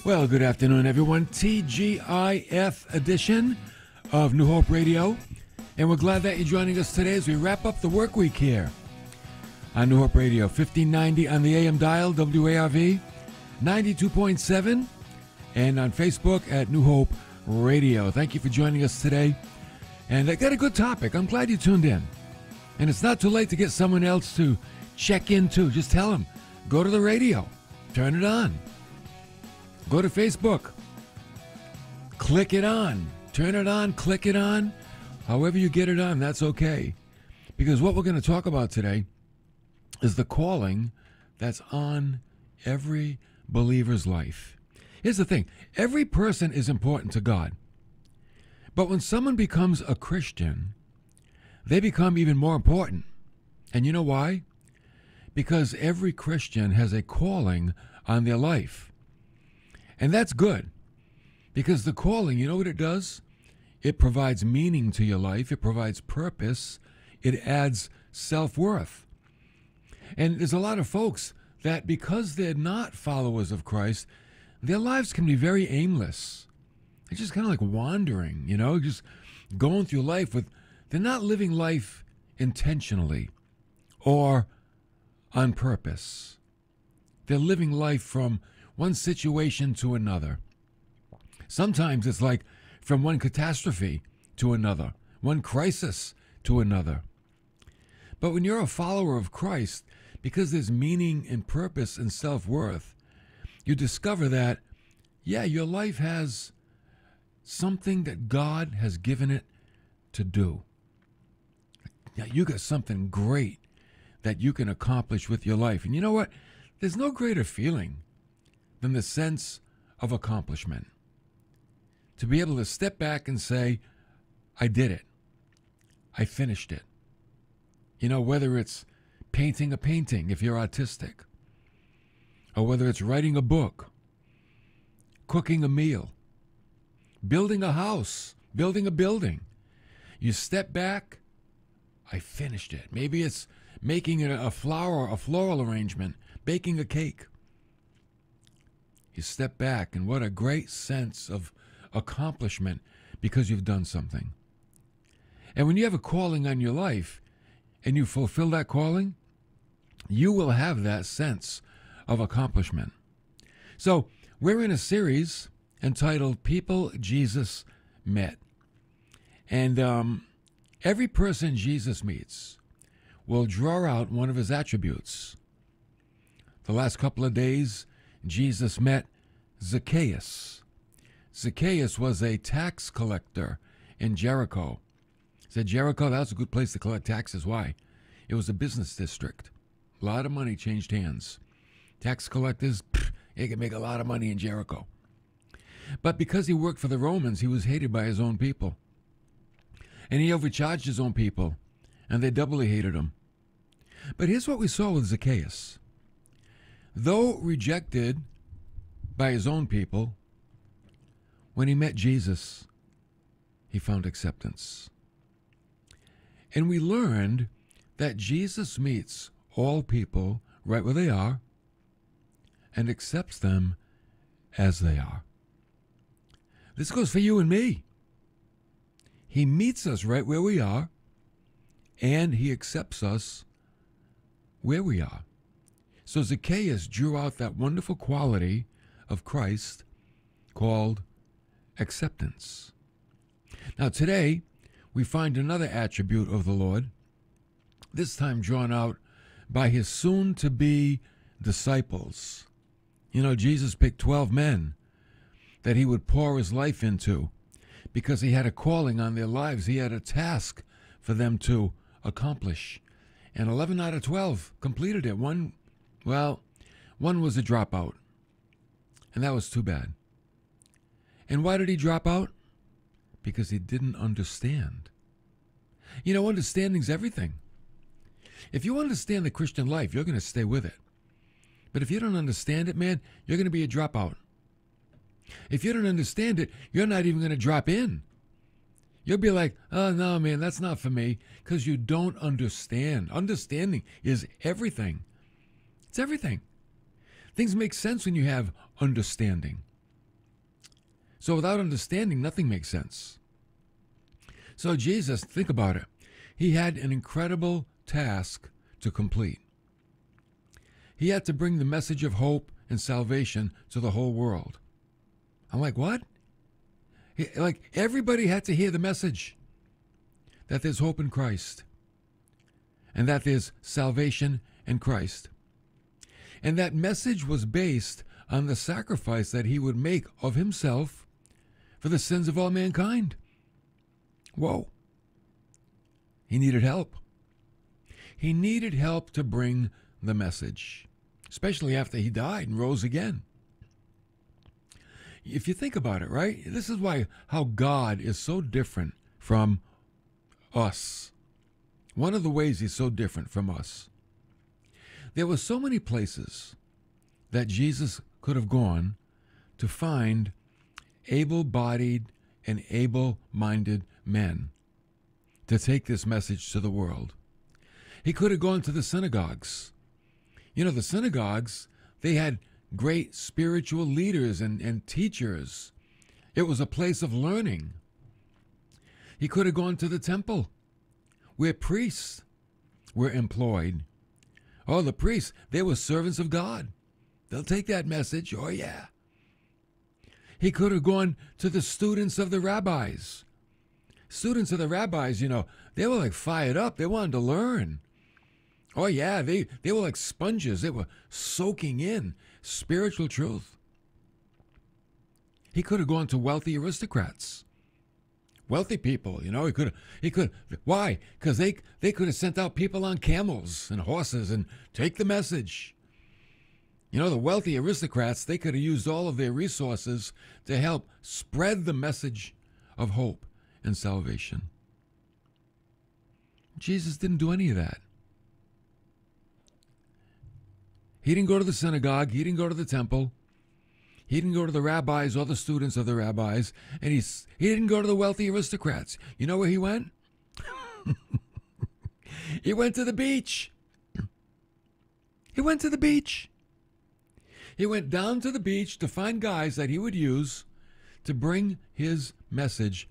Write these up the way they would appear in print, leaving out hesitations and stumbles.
Well, good afternoon, everyone. TGIF edition of New Hope Radio. And we're glad that you're joining us today as we wrap up the work week here on New Hope Radio. 1590 on the AM dial, WARV, 92.7, and on Facebook at New Hope Radio. Thank you for joining us today. And I got a good topic. I'm glad you tuned in. And it's not too late to get someone else to check in too. Just tell them, go to the radio, turn it on. Go to Facebook, click it on, turn it on, click it on. However you get it on, that's okay. Because what we're going to talk about today is the calling that's on every believer's life. Here's the thing. Every person is important to God. But when someone becomes a Christian, they become even more important. And you know why? Because every Christian has a calling on their life. And that's good, because the calling, you know what it does? It provides meaning to your life. It provides purpose. It adds self-worth. And there's a lot of folks that because they're not followers of Christ, their lives can be very aimless. They're just kind of like wandering, just going through life they're not living life intentionally or on purpose. They're living life from one situation to another. Sometimes it's like from one catastrophe to another, one crisis to another. But when you're a follower of Christ, because there's meaning and purpose and self-worth, you discover that, your life has something that God has given it to do. You got something great that you can accomplish with your life. And you know what? There's no greater feeling than the sense of accomplishment. To be able to step back and say, I did it. I finished it. Whether it's painting a painting if you're artistic, or whether it's writing a book, cooking a meal, building a house, building a building. You step back, I finished it. Maybe it's making a floral arrangement, baking a cake. You step back, and what a great sense of accomplishment because you've done something. And when you have a calling on your life and you fulfill that calling, you will have that sense of accomplishment. So we're in a series entitled People Jesus Met. And every person Jesus meets will draw out one of his attributes. The last couple of days, Jesus met Zacchaeus. Zacchaeus was a tax collector in Jericho. Said Jericho, that was a good place to collect taxes. Why? It was a business district. A lot of money changed hands. Tax collectors, they could make a lot of money in Jericho. But because he worked for the Romans, he was hated by his own people. And he overcharged his own people, and they doubly hated him. But here's what we saw with Zacchaeus. Though rejected by his own people, when he met Jesus, he found acceptance. And we learned that Jesus meets all people right where they are and accepts them as they are. This goes for you and me. He meets us right where we are, and he accepts us where we are. So Zacchaeus drew out that wonderful quality of Christ called acceptance. Now today, we find another attribute of the Lord, this time drawn out by his soon-to-be disciples. Jesus picked 12 men that he would pour his life into because he had a calling on their lives. He had a task for them to accomplish. And 11 out of 12 completed it. One was a dropout. And that was too bad. And why did he drop out? Because he didn't understand. Understanding's everything. If you understand the Christian life, you're going to stay with it. But if you don't understand it, man, you're going to be a dropout. If you don't understand it, you're not even going to drop in. You'll be like, oh, no, man, that's not for me, because you don't understand. Understanding is everything. It's everything. Things make sense when you have understanding. So without understanding, nothing makes sense. So Jesus, think about it. He had an incredible task to complete. He had to bring the message of hope and salvation to the whole world. I'm like, what? Like, everybody had to hear the message that there's hope in Christ and that there's salvation in Christ. And that message was based on the sacrifice that he would make of himself for the sins of all mankind. Whoa. He needed help. He needed help to bring the message, especially after he died and rose again. If you think about it, right? This is why how God is so different from us. One of the ways he's so different from us. There were so many places that Jesus could have gone to find able-bodied and able-minded men to take this message to the world. He could have gone to the synagogues. You know, the synagogues, they had great spiritual leaders and teachers. It was a place of learning. He could have gone to the temple where priests were employed. Oh, the priests, they were servants of God. They'll take that message. Oh, yeah. He could have gone to the students of the rabbis. Students of the rabbis, you know, they were like fired up. They wanted to learn. Oh, yeah, they were like sponges. They were soaking in spiritual truth. He could have gone to wealthy aristocrats. Wealthy people, you know, he could. Why? Because they could have sent out people on camels and horses and take the message. You know, the wealthy aristocrats, they could have used all of their resources to help spread the message of hope and salvation. Jesus didn't do any of that. He didn't go to the synagogue. He didn't go to the temple. He didn't go to the rabbis or the students of the rabbis. And he didn't go to the wealthy aristocrats. You know where he went? He went to the beach. He went to the beach. He went down to the beach to find guys that he would use to bring his message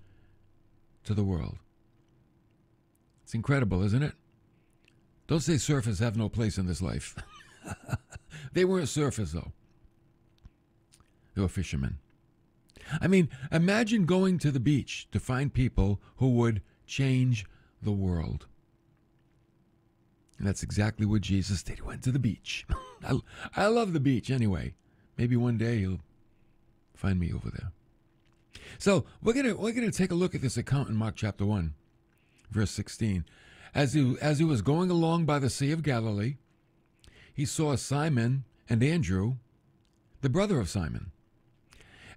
to the world. It's incredible, isn't it? Don't say surfers have no place in this life. They weren't surfers, though. They were fishermen. I mean, imagine going to the beach to find people who would change the world. And that's exactly what Jesus did. He went to the beach. I love the beach anyway. Maybe one day he'll find me over there. So we're gonna take a look at this account in Mark chapter 1, verse 16. As he was going along by the Sea of Galilee, he saw Simon and Andrew, the brother of Simon.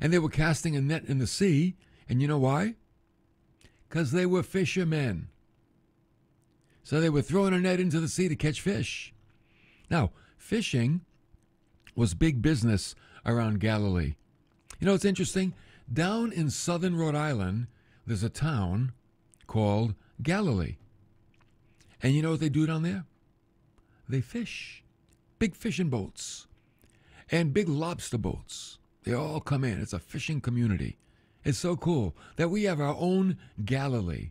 And they were casting a net in the sea. And you know why? Because they were fishermen. So they were throwing a net into the sea to catch fish. Now, fishing was big business around Galilee. You know, it's interesting. Down in southern Rhode Island, there's a town called Galilee. And you know what they do down there? They fish. Big fishing boats and big lobster boats. They all come in. It's a fishing community. It's so cool that we have our own Galilee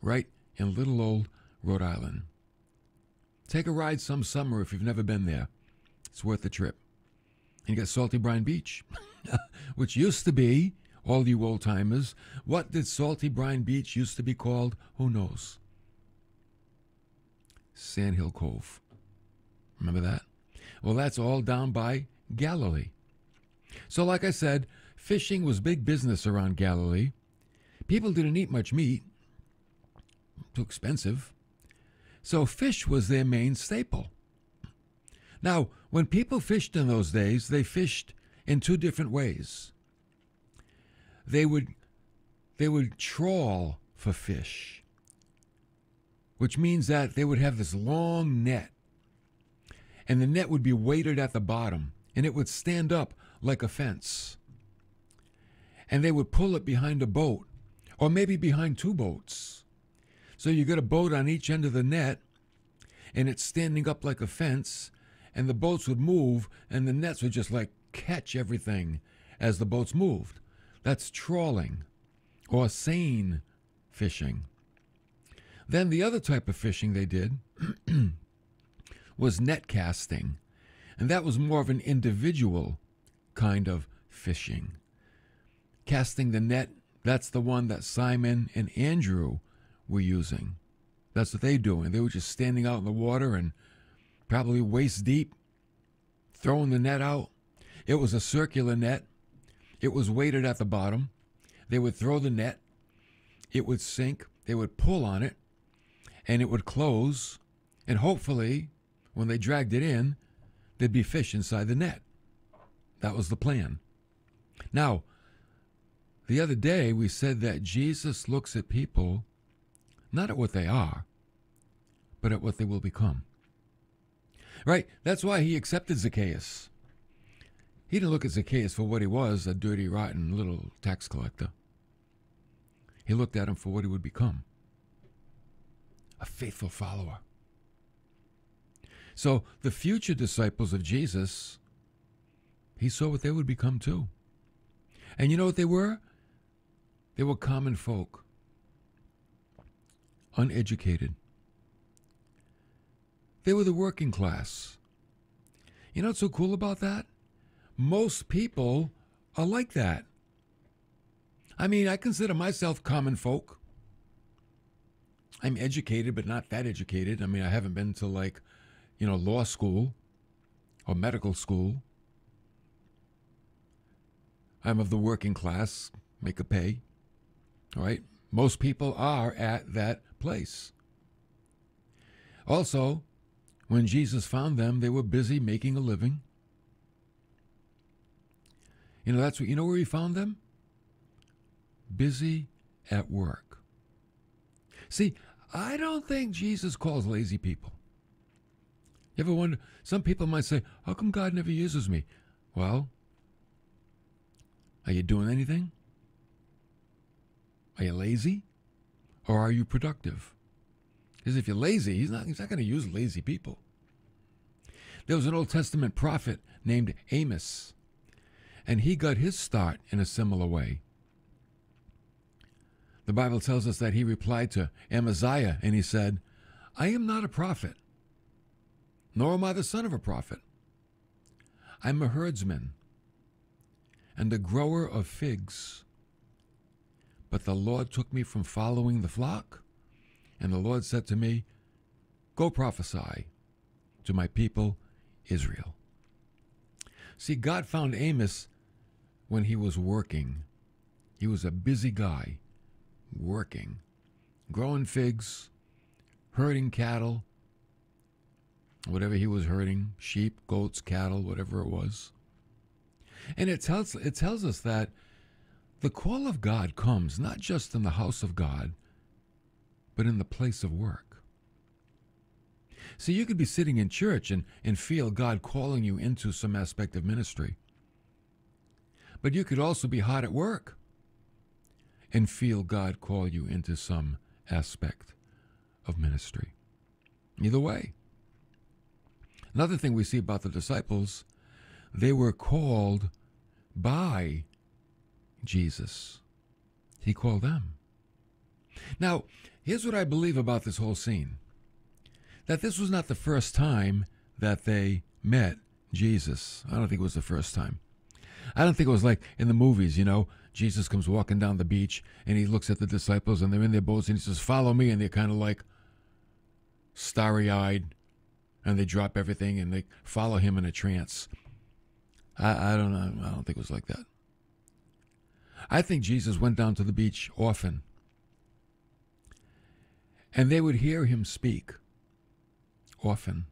right in little old Rhode Island. Take a ride some summer if you've never been there. It's worth the trip. And you got Salty Brine Beach, which used to be, all you old timers, what did Salty Brine Beach used to be called? Who knows? Sand Hill Cove. Remember that? Well, that's all down by Galilee. So like I said, fishing was big business around Galilee. People didn't eat much meat. Too expensive. So fish was their main staple. Now, when people fished in those days, they fished in two different ways. They would trawl for fish, which means that they would have this long net. And the net would be weighted at the bottom, and it would stand up like a fence. And they would pull it behind a boat, or maybe behind two boats. So you got a boat on each end of the net, and it's standing up like a fence, and the boats would move, and the nets would just like catch everything as the boats moved. That's trawling or seine fishing. Then the other type of fishing they did was net casting. And that was more of an individual kind of fishing. Casting the net, that's the one that Simon and Andrew were using. That's what they doing. They were just standing out in the water and probably waist deep, throwing the net out. It was a circular net. It was weighted at the bottom. They would throw the net. It would sink. They would pull on it, and it would close. And hopefully, when they dragged it in, there'd be fish inside the net. That was the plan. Now, the other day we said that Jesus looks at people not at what they are, but at what they will become. Right? That's why he accepted Zacchaeus. He didn't look at Zacchaeus for what he was, a dirty, rotten little tax collector. He looked at him for what he would become, a faithful follower. So the future disciples of Jesus, he saw what they would become too. And you know what they were? They were common folk, uneducated. They were the working class. You know what's so cool about that? Most people are like that. I mean, I consider myself common folk. I'm educated, but not that educated. I mean, I haven't been to law school or medical school. I'm of the working class, make a pay. All right? Most people are at that place. Also, when Jesus found them, they were busy making a living. You know where he found them? Busy at work. See, I don't think Jesus calls lazy people. You ever wonder, some people might say, how come God never uses me? Well, are you doing anything? Are you lazy? Or are you productive? Because if you're lazy, he's not going to use lazy people. There was an Old Testament prophet named Amos, and he got his start in a similar way. The Bible tells us that he replied to Amaziah, and he said, I am not a prophet, nor am I the son of a prophet. I'm a herdsman and a grower of figs. But the Lord took me from following the flock, and the Lord said to me, go prophesy to my people Israel. See, God found Amos when he was working. He was a busy guy, working, growing figs, herding cattle, whatever he was herding, sheep, goats, cattle, whatever it was. And it tells us that the call of God comes not just in the house of God, but in the place of work. See, you could be sitting in church and feel God calling you into some aspect of ministry. But you could also be hard at work and feel God call you into some aspect of ministry. Either way. Another thing we see about the disciples, they were called by Jesus. He called them. Now, here's what I believe about this whole scene. That this was not the first time that they met Jesus. I don't think it was the first time. I don't think it was like in the movies, Jesus comes walking down the beach and he looks at the disciples and they're in their boats and he says, follow me. And they're kind of like starry-eyed and they drop everything and they follow him in a trance. I don't know. I don't think it was like that. I think Jesus went down to the beach often. And they would hear him speak often.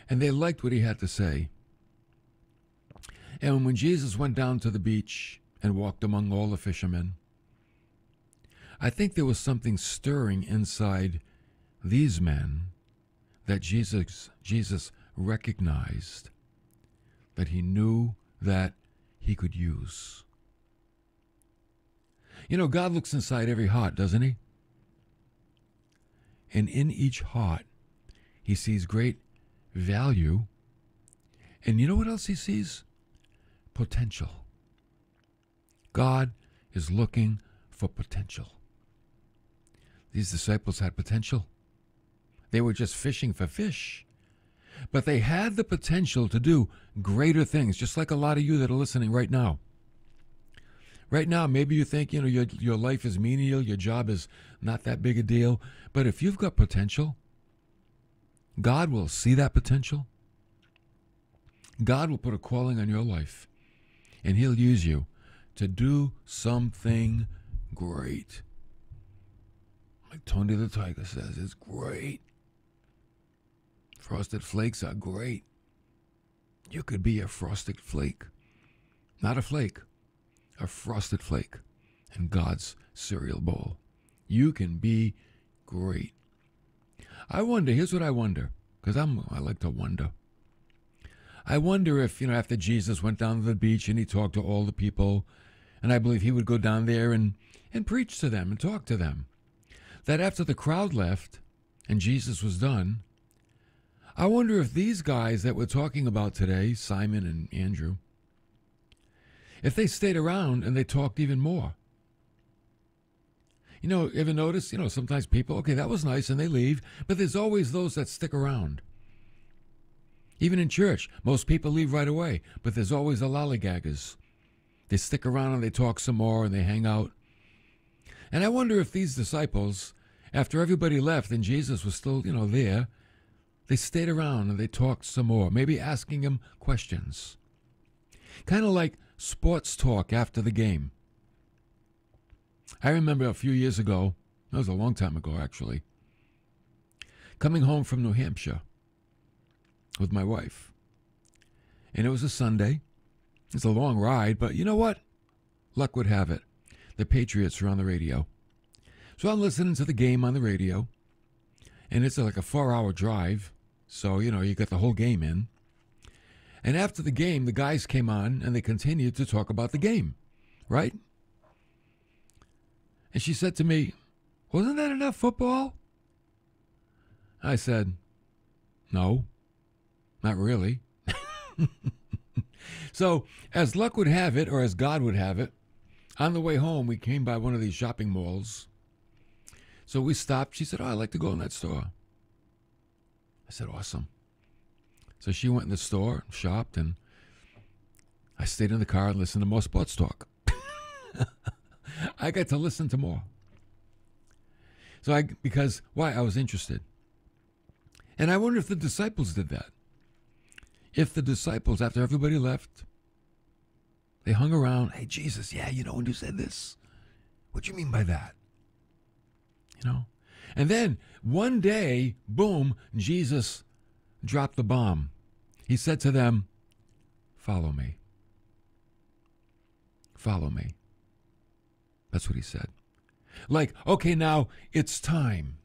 And they liked what he had to say. And when Jesus went down to the beach and walked among all the fishermen, I think there was something stirring inside these men that Jesus recognized, that he knew that he could use. God looks inside every heart, doesn't he? And in each heart, he sees great value. And you know what else he sees? Potential. God is looking for potential. These disciples had potential. They were just fishing for fish. But they had the potential to do greater things, just like a lot of you that are listening right now. Right now, maybe you think, your life is menial, your job is not that big a deal. But if you've got potential, God will see that potential. God will put a calling on your life, and he'll use you to do something great. Like Tony the Tiger says, it's great. Frosted Flakes are great. You could be a frosted flake. Not a flake, a frosted flake in God's cereal bowl. You can be great. I wonder, here's what I wonder, because I like to wonder. I wonder if, after Jesus went down to the beach and he talked to all the people, and I believe he would go down there and preach to them and talk to them, that after the crowd left and Jesus was done, I wonder if these guys that we're talking about today, Simon and Andrew, if they stayed around and they talked even more. Ever notice, sometimes people, okay, that was nice, and they leave, but there's always those that stick around. Even in church, most people leave right away, but there's always the lollygaggers. They stick around and they talk some more and they hang out. And I wonder if these disciples, after everybody left and Jesus was still, there, they stayed around and they talked some more, maybe asking him questions. Kind of like sports talk after the game. I remember a few years ago, that was a long time ago actually, coming home from New Hampshire with my wife. And it was a Sunday. It's a long ride, but you know what? Luck would have it. The Patriots are on the radio. So I'm listening to the game on the radio, and it's like a 4-hour drive. So, you got the whole game in. And after the game, the guys came on and they continued to talk about the game, right? And she said to me, wasn't that enough football? I said, no, not really. So, as luck would have it, or as God would have it, on the way home, we came by one of these shopping malls. So we stopped. She said, I'd like to go in that store. I said, awesome. So she went in the store, shopped, and I stayed in the car and listened to more sports talk. I got to listen to more. Because why? I was interested. And I wonder if the disciples did that. If the disciples, after everybody left, they hung around, hey, Jesus, yeah, when you said this, what do you mean by that? And then one day, boom, Jesus dropped the bomb. He said to them, follow me. Follow me. That's what he said. Like, okay, now it's time.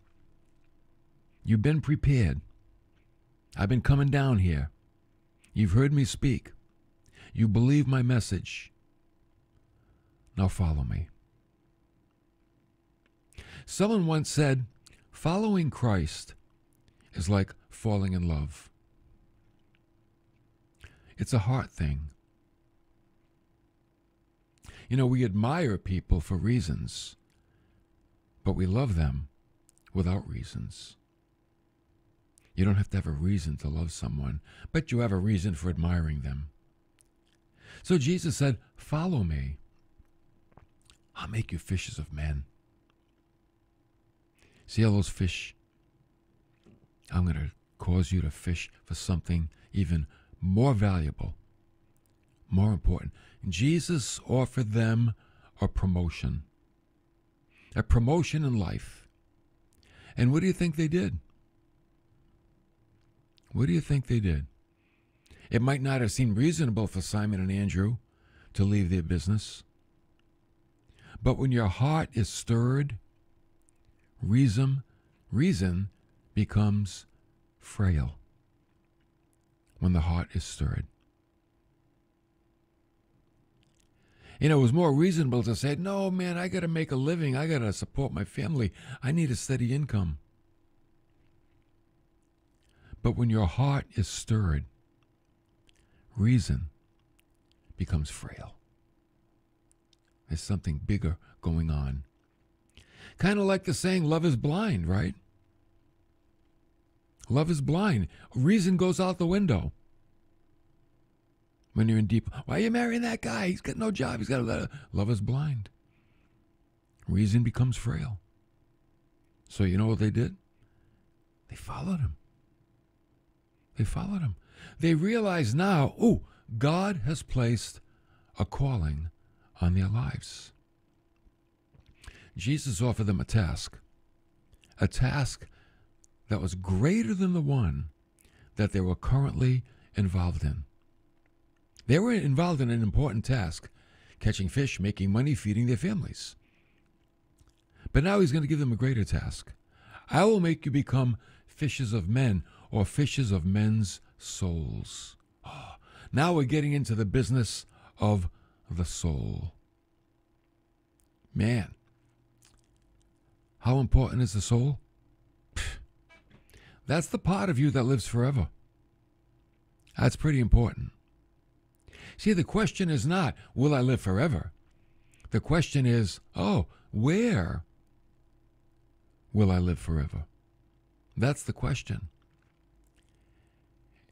You've been prepared. I've been coming down here. You've heard me speak. You believe my message. Now follow me. Someone once said, following Christ is like falling in love. It's a heart thing. We admire people for reasons, but we love them without reasons. You don't have to have a reason to love someone, but you have a reason for admiring them. So Jesus said, follow me. I'll make you fishers of men. See all those fish? I'm going to cause you to fish for something even more valuable, more important. Jesus offered them a promotion in life. And what do you think they did? What do you think they did? It might not have seemed reasonable for Simon and Andrew to leave their business. But when your heart is stirred, reason becomes frail. When the heart is stirred. It was more reasonable to say, no, man, I got to make a living. I got to support my family. I need a steady income. But when your heart is stirred, reason becomes frail. There's something bigger going on. Kind of like the saying, love is blind, right? Love is blind. Reason goes out the window. When you're in deep, why are you marrying that guy? He's got no job. Love is blind. Reason becomes frail. So you know what they did? They followed him. They followed him. They realize now, God has placed a calling on their lives. Jesus offered them a task that was greater than the one that they were currently involved in. They were involved in an important task, catching fish, making money, feeding their families. But now he's going to give them a greater task. I will make you become fishers of men, or fishers of men's souls. Now we're getting into the business of the soul. Man, how important is the soul? That's the part of you that lives forever. That's pretty important. See, the question is not, will I live forever? The question is, where will I live forever? That's the question.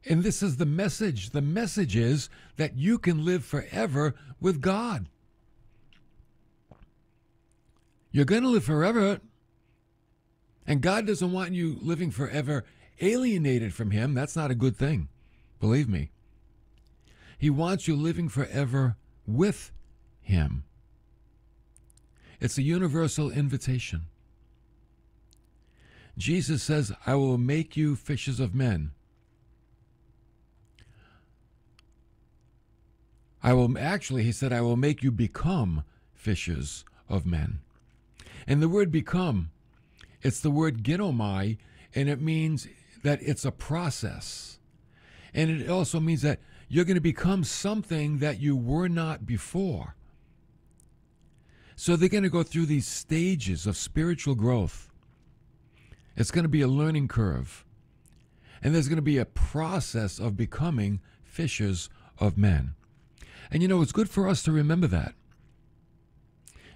And this is the message. The message is that you can live forever with God. You're going to live forever, and God doesn't want you living forever alienated from Him. That's not a good thing, believe me. He wants you living forever with Him. It's a universal invitation. Jesus says, I will make you fishers of men. He said, I will make you become fishers of men. And the word become, it's the word ginomai, and it means that it's a process. And it also means that you're going to become something that you were not before. So they're going to go through these stages of spiritual growth. It's going to be a learning curve. And there's going to be a process of becoming fishers of men. And it's good for us to remember that.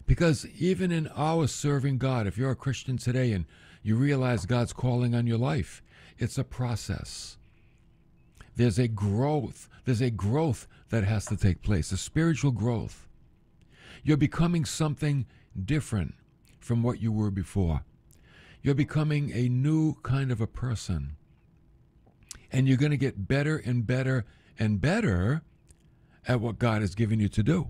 Because even in our serving God, if you're a Christian today and you realize God's calling on your life, it's a process. There's a growth. There's a growth that has to take place, a spiritual growth. You're becoming something different from what you were before. You're becoming a new kind of a person. And you're going to get better and better and better at what God has given you to do.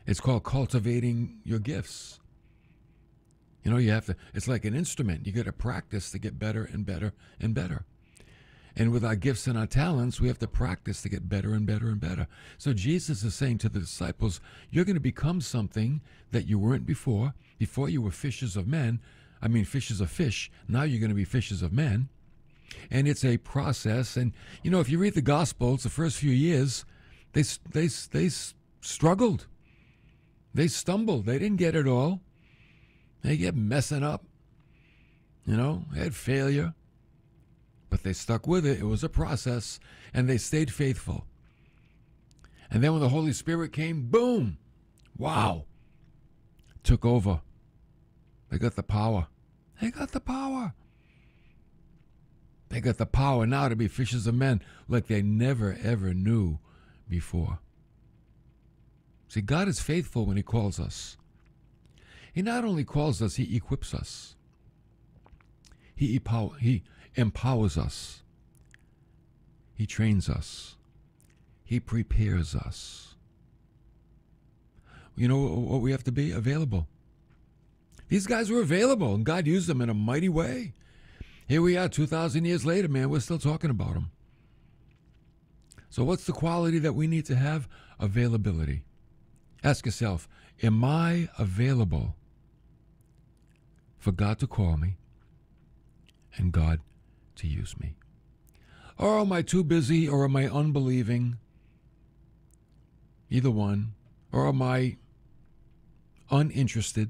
It's called cultivating your gifts. You have to, it's like an instrument. You got to practice to get better and better and better. And with our gifts and our talents, we have to practice to get better and better and better. So Jesus is saying to the disciples, you're going to become something that you weren't before. Before you were fishers of men. Fishers of fish. Now you're going to be fishers of men. And it's a process. And, if you read the Gospels, the first few years, they struggled. They stumbled. They didn't get it all. They kept messing up. They had failure. But they stuck with it. It was a process. And they stayed faithful. And then when the Holy Spirit came, boom! Wow! Took over. They got the power. They got the power. They got the power now to be fishers of men like they never, ever knew before. See, God is faithful when He calls us. He not only calls us, He equips us. He empowers us. He trains us. He prepares us. You know what we have to be? Available. These guys were available, and God used them in a mighty way. Here we are 2,000 years later, man, we're still talking about them. So what's the quality that we need to have? Availability. Ask yourself, am I available for God to call me and God to use me? Or am I too busy, or am I unbelieving? Either one. Or am I uninterested?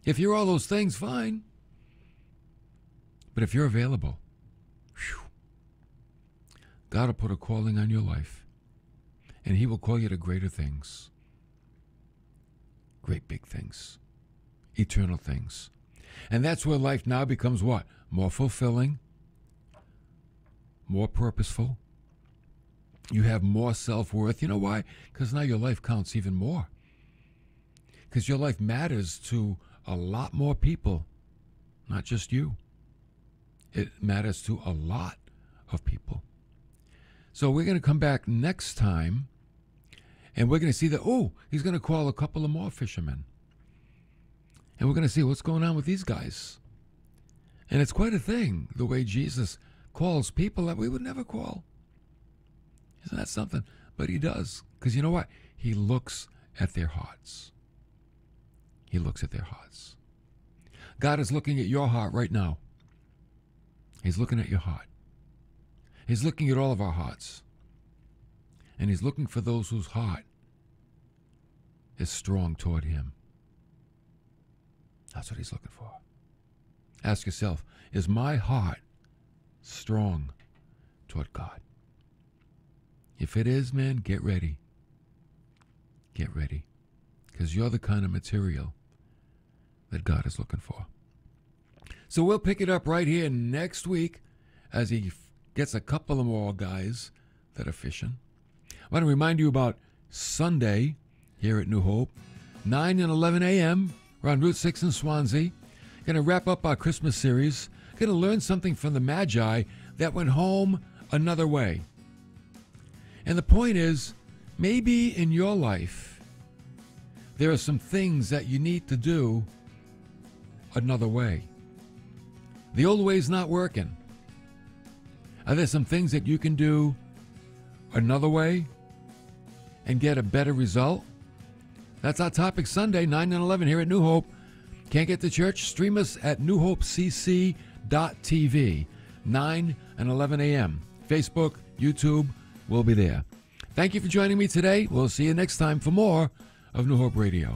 If you're all those things, fine. But if you're available, God will put a calling on your life, and He will call you to greater things. great big things, eternal things. And that's where life now becomes what? More fulfilling, more purposeful. You have more self-worth. You know why? Because now your life counts even more. Because your life matters to a lot more people, not just you. It matters to a lot of people. So we're going to come back next time, and we're going to see that, he's going to call a couple of more fishermen. And we're going to see what's going on with these guys. And it's quite a thing, the way Jesus calls people that we would never call. Isn't that something? But he does. Because you know what? He looks at their hearts. He looks at their hearts. God is looking at your heart right now. He's looking at your heart. He's looking at all of our hearts. And he's looking for those whose heart is strong toward him. That's what he's looking for. Ask yourself, is my heart strong toward God? If it is, man, get ready. Get ready. Because you're the kind of material that God is looking for. So we'll pick it up right here next week as he gets a couple of more guys that are fishing. I want to remind you about Sunday here at New Hope, 9 and 11 a.m. We're on Route 6 in Swansea. Going to wrap up our Christmas series. Going to learn something from the Magi that went home another way. And the point is, maybe in your life, there are some things that you need to do another way. The old way's not working. Are there some things that you can do another way and get a better result? That's our topic Sunday, 9 and 11 here at New Hope. Can't get to church? Stream us at newhopecc.tv, 9 and 11 a.m. Facebook, YouTube, we'll be there. Thank you for joining me today. We'll see you next time for more of New Hope Radio.